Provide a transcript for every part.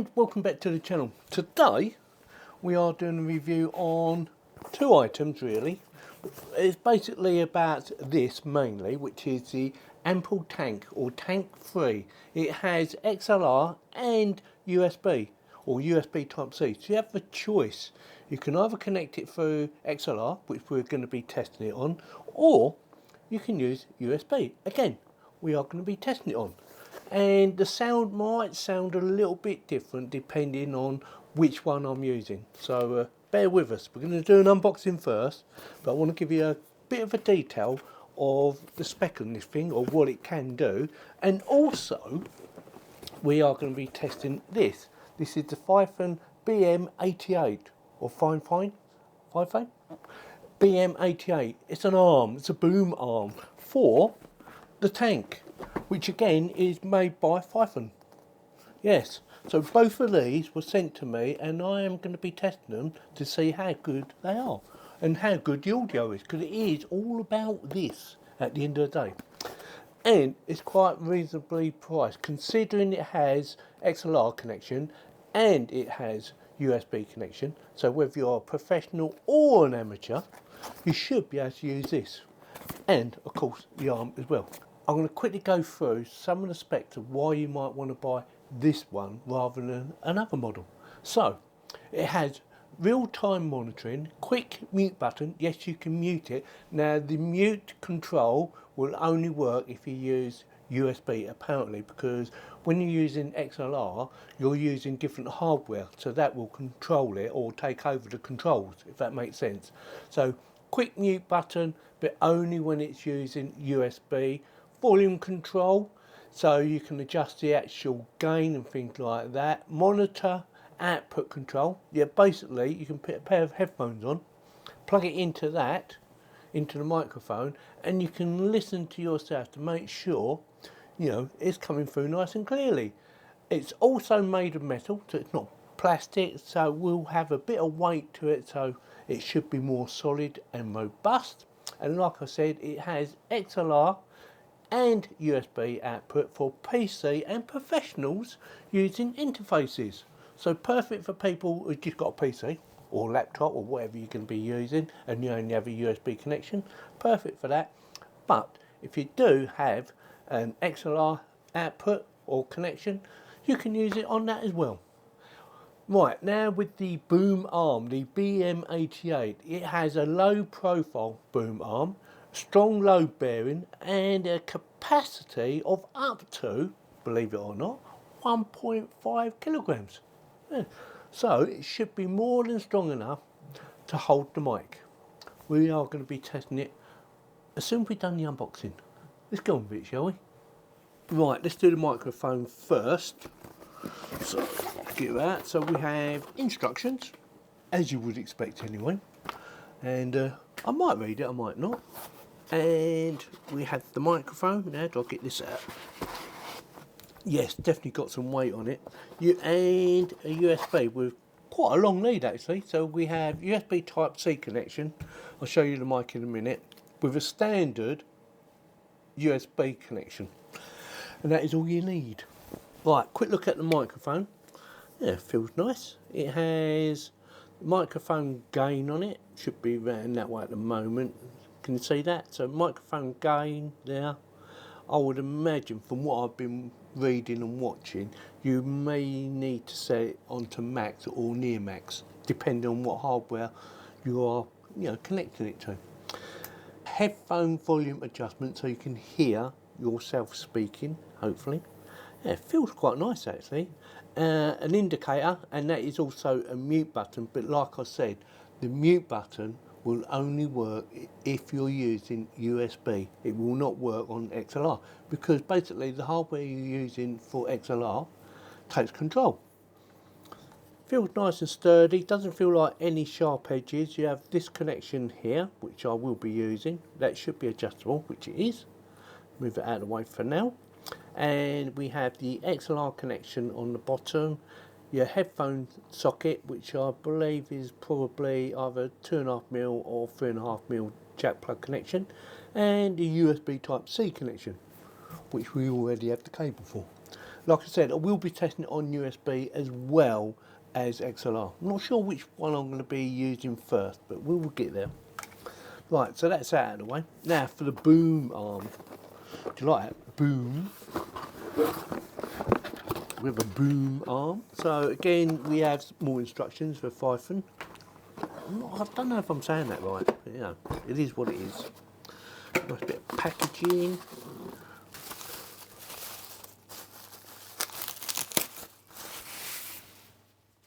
And welcome back to the channel. Today we are doing a review on two items really. It's basically about this mainly, which is the AmpliTank or Tank 3. It has XLR and USB or USB Type C. So you have the choice. You can either connect it through XLR, which we're going to be testing it on, or you can use USB. Again, we are going to be testing it on. And the sound might sound a little bit different depending on which one I'm using. So bear with us. We're going to do an unboxing first, but I want to give you a bit of a detail of the spec on this thing, or what it can do. And also, we are going to be testing this. This is the FIFINE BM88, or FIFINE? BM88. It's an arm, it's a boom arm for the tank, which again is made by FIFINE. Yes, so both of these were sent to me and I am going to be testing them to see how good they are and how good the audio is, because it is all about this at the end of the day. And it's quite reasonably priced considering it has XLR connection and it has USB connection. So whether you're a professional or an amateur, you should be able to use this, and of course the arm as well. I'm going to quickly go through some of the specs of why you might want to buy this one rather than another model. So it has real-time monitoring, quick mute button. Yes, you can mute it. Now the mute control will only work if you use USB apparently, because when you're using XLR you're using different hardware, so that will control it or take over the controls, if that makes sense. So quick mute button, but only when it's using USB. Volume control, so you can adjust the actual gain and things like that. Monitor output control. Yeah, basically you can put a pair of headphones on, plug it into that, into the microphone, and you can listen to yourself to make sure, you know, it's coming through nice and clearly. It's also made of metal, so it's not plastic, so it will have a bit of weight to it, so it should be more solid and robust. And like I said, it has XLR and USB output for PC and professionals using interfaces. So perfect for people who've just got a PC or laptop or whatever you can be using and you only have a USB connection. Perfect for that. But if you do have an XLR output or connection, you can use it on that as well. Right, now with the boom arm, the BM88, it has a low profile boom arm, strong load bearing, and a capacity of up to, believe it or not, 1.5 kilograms. Yeah. So it should be more than strong enough to hold the mic. We are going to be testing it as soon as we've done the unboxing. Let's go on with it, shall we? Right, let's do the microphone first. So get that. So we have instructions, as you would expect anyway, and I might read it, I might not. And we have the microphone. Now do I get this out? Yes, definitely got some weight on it. And a USB with quite a long lead actually. So we have USB Type C connection. I'll show you the mic in a minute, with a standard USB connection, and that is all you need. Right, quick look at the microphone. Yeah, feels nice. It has microphone gain on it. Should be around that way at the moment. Can you see that? So microphone gain there. I would imagine from what I've been reading and watching, you may need to set it onto max or near max, depending on what hardware you are, connecting it to. Headphone volume adjustment, so you can hear yourself speaking, hopefully. Yeah, it feels quite nice actually. An indicator, and that is also a mute button, but like I said, the mute button will only work if you're using USB. It will not work on XLR, because basically the hardware you're using for XLR takes control. Feels nice and sturdy, doesn't feel like any sharp edges. You have this connection here, which I will be using. That should be adjustable, which it is. Move it out of the way for now. And we have the XLR connection on the bottom, your headphone socket, which I believe is probably either 2.5mm or 3.5mm jack plug connection, and the USB Type C connection, which we already have the cable for. like I said, I will be testing it on USB as well as XLR. I'm not sure which one I'm going to be using first, but we will get there. Right, so that's out of the way. Now for the boom arm. Do you like that? Boom. With a boom arm. So again, we have more instructions for FIFINE. I don't know if I'm saying that right, but you know, it is what it is. Nice bit of packaging.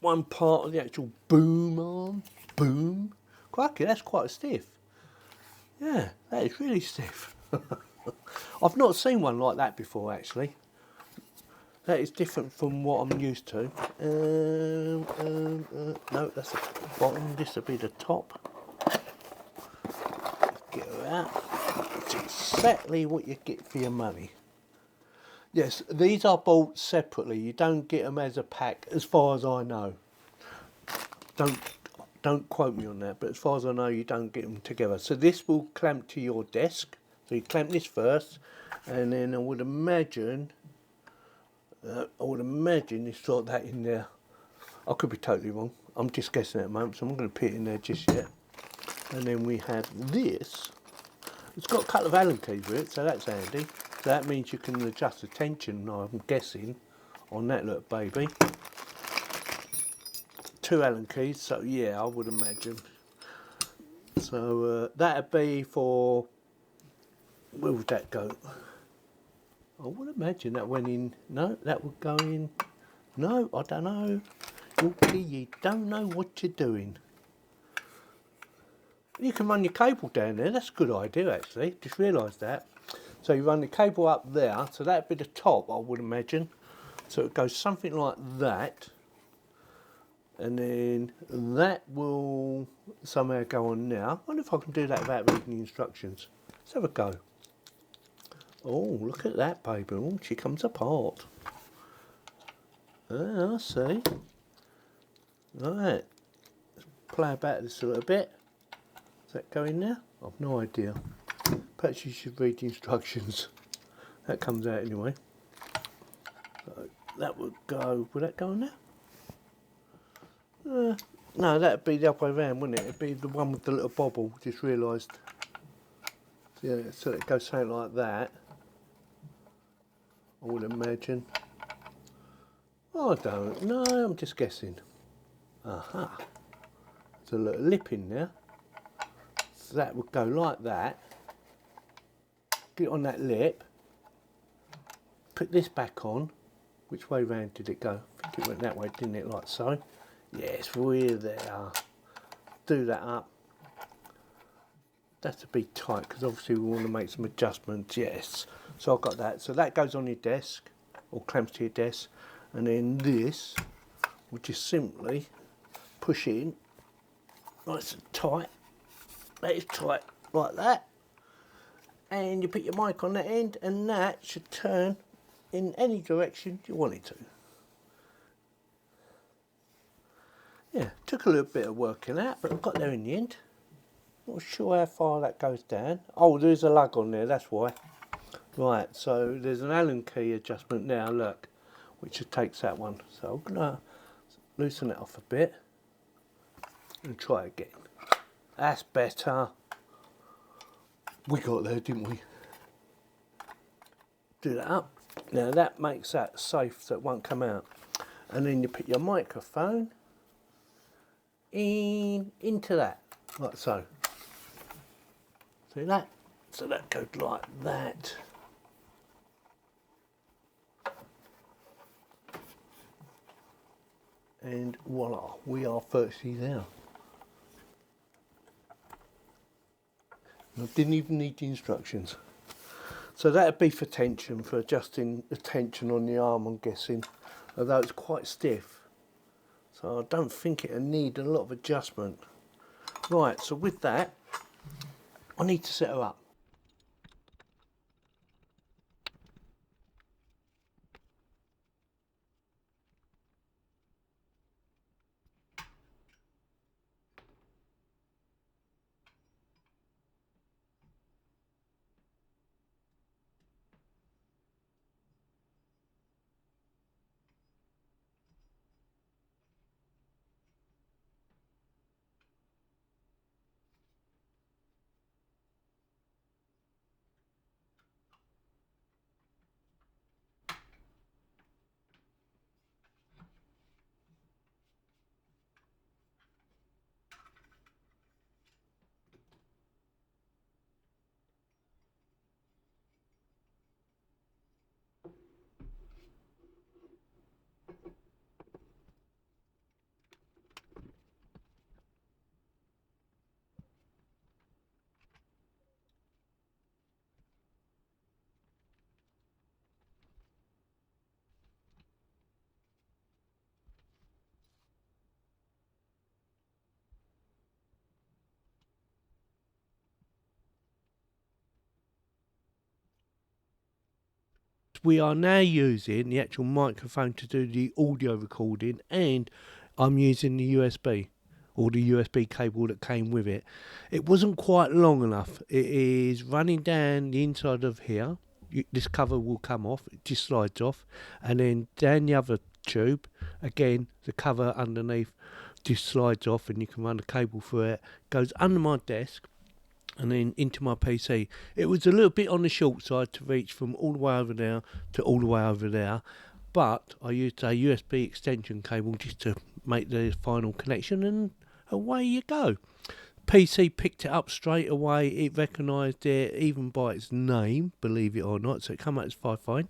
One part of the actual boom arm. Boom. Crikey, that's quite stiff. Yeah, that is really stiff. I've not seen one like that before, actually. That is different from what I'm used to. No, that's the bottom. This will be the top. Get her out. It's exactly what you get for your money. Yes, these are bought separately. You don't get them as a pack, as far as I know. Don't quote me on that, but as far as I know, you don't get them together. So this will clamp to your desk. So you clamp this first, and then I would imagine it's like that in there. I could be totally wrong. I'm just guessing at the moment, so I'm not going to put it in there just yet. And then we have this. It's got a couple of Allen keys with it, so that's handy. So that means you can adjust the tension, I'm guessing, on that little baby. 2 Allen keys, so yeah, I would imagine. So that'd be for, where would that go? I would imagine that went in, no, that would go in, no, I don't know. Yorkie, you don't know what you're doing. You can run your cable down there, that's a good idea actually, just realised that. So you run the cable up there, so that'd be the top, I would imagine. So it goes something like that. And then that will somehow go on now. I wonder if I can do that without reading the instructions. Let's have a go. Oh, look at that, baby. Oh, she comes apart. I see. Right. Let's play about this a little bit. Does that go in there? I've no idea. Perhaps you should read the instructions. That comes out anyway. So that would go, would that go in there? No, that'd be the other way around, wouldn't it? It'd be the one with the little bobble, just realised. Yeah, so it goes something like that, I would imagine. I don't know, I'm just guessing. Aha. There's a little lip in there. So that would go like that. Get on that lip. Put this back on. Which way round did it go? I think it went that way, didn't it? Like so. Yes, we're there. Do that up. That's to be tight because obviously we want to make some adjustments. Yes. So I've got that. So that goes on your desk or clamps to your desk, and then this, which is simply push in, nice and tight. That is tight like that, and you put your mic on that end, and that should turn in any direction you want it to. Yeah, took a little bit of working out, but I got there in the end. Not sure how far that goes down. Oh, there's a lug on there, that's why. Right, so there's an Allen key adjustment now, look, which takes that one. So I'm gonna loosen it off a bit and try again. That's better. We got there, didn't we? Do that up. Now that makes that safe so it won't come out. And then you put your microphone into that, like so. See that? So that goes like that. And voila, we are virtually there. I didn't even need the instructions. So that'd be for tension, for adjusting the tension on the arm, I'm guessing, although it's quite stiff. So I don't think it'll need a lot of adjustment. Right, so with that, I need to set her up. we are now using the actual microphone to do the audio recording, and I'm using the USB, or the USB cable that came with it. It wasn't quite long enough. It is running down the inside of here. This cover will come off, it just slides off, and then down the other tube, again, the cover underneath just slides off and you can run the cable through it, goes under my desk and then into my PC. It was a little bit on the short side to reach from all the way over there to all the way over there, but I used a USB extension cable just to make the final connection, and away you go. PC picked it up straight away. It recognised it even by its name, believe it or not, so it came out as FIFINE.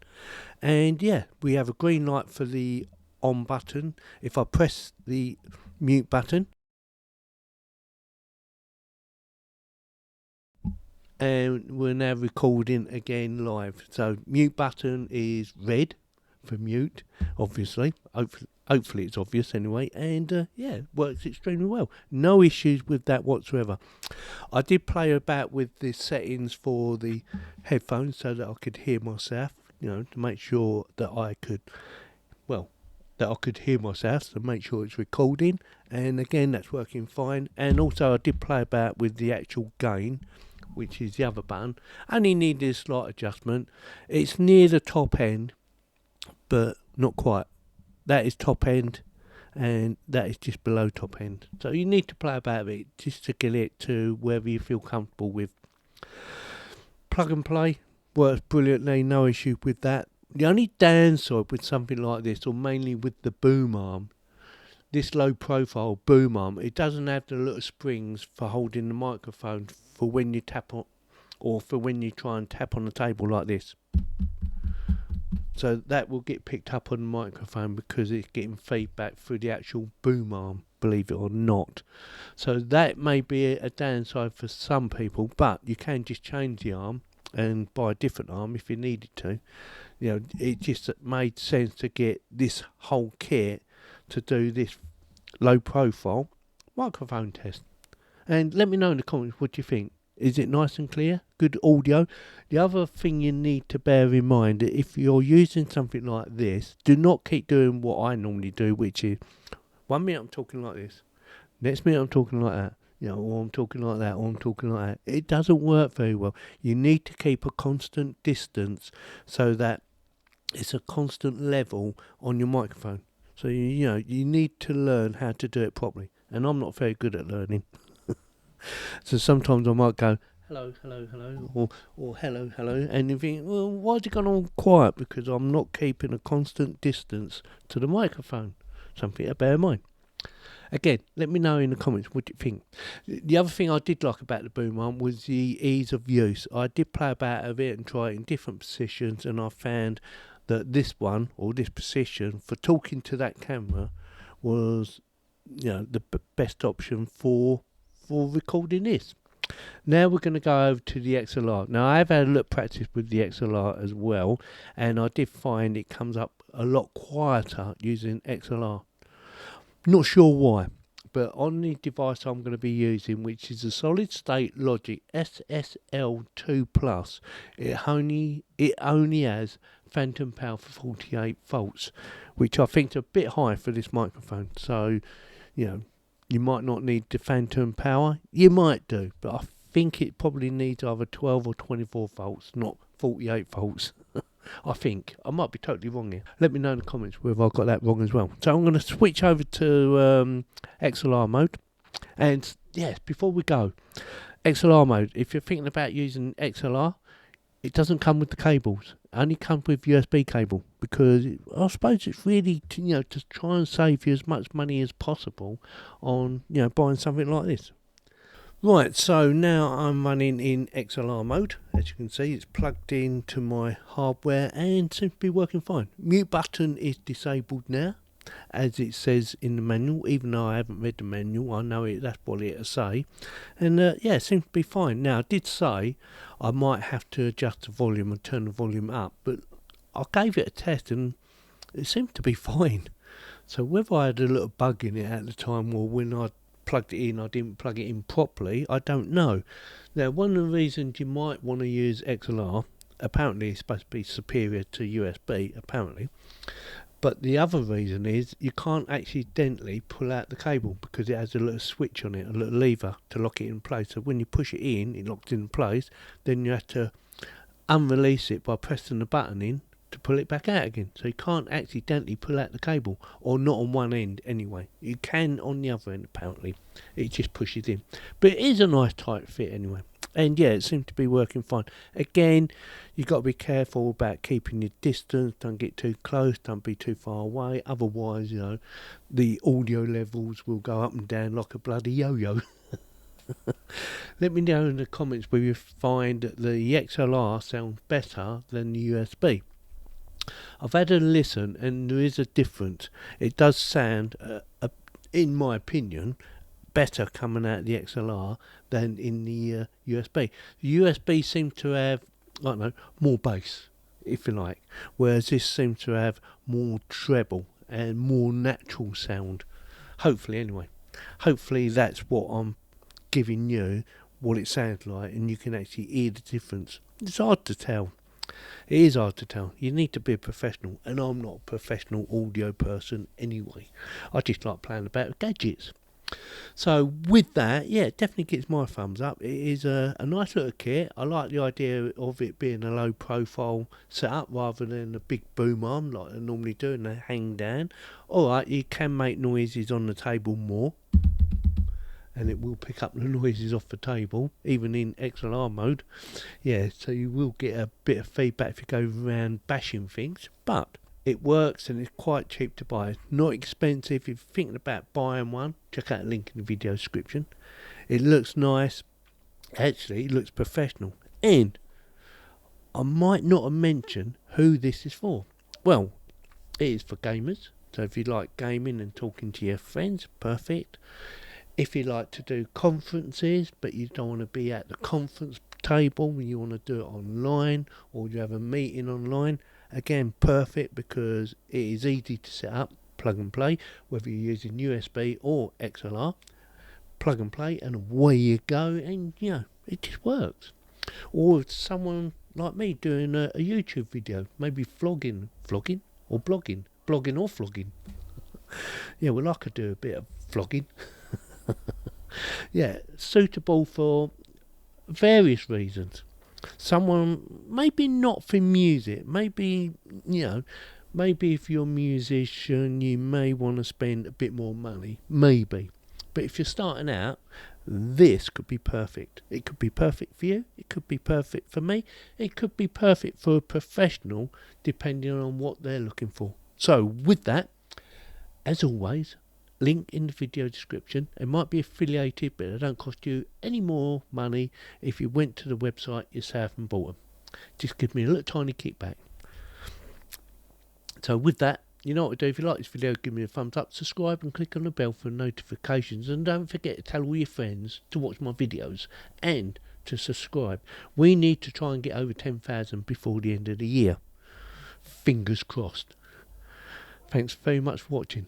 And yeah, we have a green light for the on button. If I press the mute button, and we're now recording again live. So mute button is red for mute, obviously. Hopefully it's obvious anyway, and yeah, it works extremely well. No issues with that whatsoever. I did play about with the settings for the headphones so that I could hear myself, you know, to make sure that I could, well, that I could hear myself, to make sure it's recording, and again that's working fine. And also I did play about with the actual gain, which is the other button. Only needed a slight adjustment. It's near the top end, but not quite. That is top end, and that is just below top end. So you need to play about it just to get it to wherever you feel comfortable with. Plug and play works brilliantly, no issue with that. The only downside with something like this, or mainly with the boom arm, this low profile boom arm, it doesn't have the little springs for holding the microphone for when you tap on, or for when you try and tap on the table like this. So that will get picked up on the microphone because it's getting feedback through the actual boom arm, believe it or not. So that may be a downside for some people, but you can just change the arm and buy a different arm if you needed to. You know, it just made sense to get this whole kit to do this low profile microphone test. And let me know in the comments what you think. Is it nice and clear? Good audio? The other thing you need to bear in mind, if you're using something like this, do not keep doing what I normally do, which is 1 minute I'm talking like this, next minute I'm talking like that, you know, or I'm talking like that, or I'm talking like that. It doesn't work very well. You need to keep a constant distance so that it's a constant level on your microphone. So you know, you need to learn how to do it properly, and I'm not very good at learning. So sometimes I might go hello, hello, hello, or hello, hello, and you think, well, why has it gone all quiet? Because I'm not keeping a constant distance to the microphone. Something to bear in mind. Again, let me know in the comments what you think. The other thing I did like about the boom arm was the ease of use. I did play about with it and try it in different positions, and I found that this one, or this position, for talking to that camera was, you know, the best option for recording this. Now we're going to go over to the XLR. Now I have had a little practice with the XLR as well, and I did find it comes up a lot quieter using XLR. Not sure why, but on the device I'm going to be using, which is a solid state Logic SSL2 Plus, it only has phantom power for 48 volts, which I think is a bit high for this microphone. So, you know, you might not need the phantom power. You might do, but I think it probably needs either 12 or 24 volts, not 48 volts. I think. I might be totally wrong here. Let me know in the comments whether I got that wrong as well. So I'm going to switch over to XLR mode. And yes, before we go, XLR mode. If you're thinking about using XLR, it doesn't come with the cables. It only comes with USB cable, because I suppose it's really to, you know, to try and save you as much money as possible on, you know, buying something like this. Right, so now I'm running in XLR mode. As you can see, it's plugged into my hardware and seems to be working fine. Mute button is disabled now, as it says in the manual. Even though I haven't read the manual, I know that's what it'll say. And yeah, it seems to be fine. Now, I did say I might have to adjust the volume and turn the volume up, but I gave it a test and it seemed to be fine. So whether I had a little bug in it at the time, or when I plugged it in I didn't plug it in properly, I don't know. Now, one of the reasons you might want to use XLR, apparently it's supposed to be superior to USB, apparently. But the other reason is you can't accidentally pull out the cable because it has a little switch on it, a little lever to lock it in place. So when you push it in, it locks in place. Then you have to unrelease it by pressing the button in to pull it back out again. So you can't accidentally pull out the cable, or not on one end anyway. You can on the other end, apparently. It just pushes in. But it is a nice tight fit anyway. And yeah, it seems to be working fine. Again, you've got to be careful about keeping your distance. Don't get too close, don't be too far away. Otherwise, you know, the audio levels will go up and down like a bloody yo-yo. Let me know in the comments whether you find that the XLR sounds better than the USB. I've had a listen and there is a difference. It does sound, in my opinion, better coming out of the XLR than in the USB. The USB seems to have, I don't know, more bass, if you like, whereas this seems to have more treble and more natural sound. Hopefully, anyway. Hopefully that's what I'm giving you, what it sounds like, and you can actually hear the difference. It's hard to tell. It is hard to tell. You need to be a professional, and I'm not a professional audio person anyway. I just like playing about with gadgets. So with that, yeah, it definitely gets my thumbs up. It is a nice little kit. I like the idea of it being a low profile setup rather than a big boom arm like I normally do and they hang down. Alright, you can make noises on the table more, and it will pick up the noises off the table, even in XLR mode. Yeah, so you will get a bit of feedback if you go around bashing things, but it works and it's quite cheap to buy. It's not expensive. If you're thinking about buying one, check out the link in the video description. It looks nice. Actually, it looks professional. And I might not have mentioned who this is for. Well, it is for gamers. So if you like gaming and talking to your friends, perfect. If you like to do conferences, but you don't want to be at the conference table, you want to do it online, or you have a meeting online, again, perfect, because it is easy to set up, plug and play, whether you're using USB or XLR, plug and play, and away you go, and you know, it just works. Or someone like me doing a YouTube video, maybe flogging or blogging or flogging. Yeah, well, I could do a bit of flogging. Yeah, suitable for various reasons. Someone, maybe not for music, maybe, you know, maybe if you're a musician you may want to spend a bit more money, maybe. But if you're starting out, this could be perfect. It could be perfect for you, it could be perfect for me, it could be perfect for a professional, depending on what they're looking for. So with that, as always, link in the video description. It might be affiliated, but it don't cost you any more money if you went to the website yourself and bought them. Just give me a little tiny kickback. So with that, you know what to do. If you like this video, give me a thumbs up, subscribe and click on the bell for notifications, and don't forget to tell all your friends to watch my videos and to subscribe. We need to try and get over 10,000 before the end of the year. Fingers crossed. Thanks very much for watching.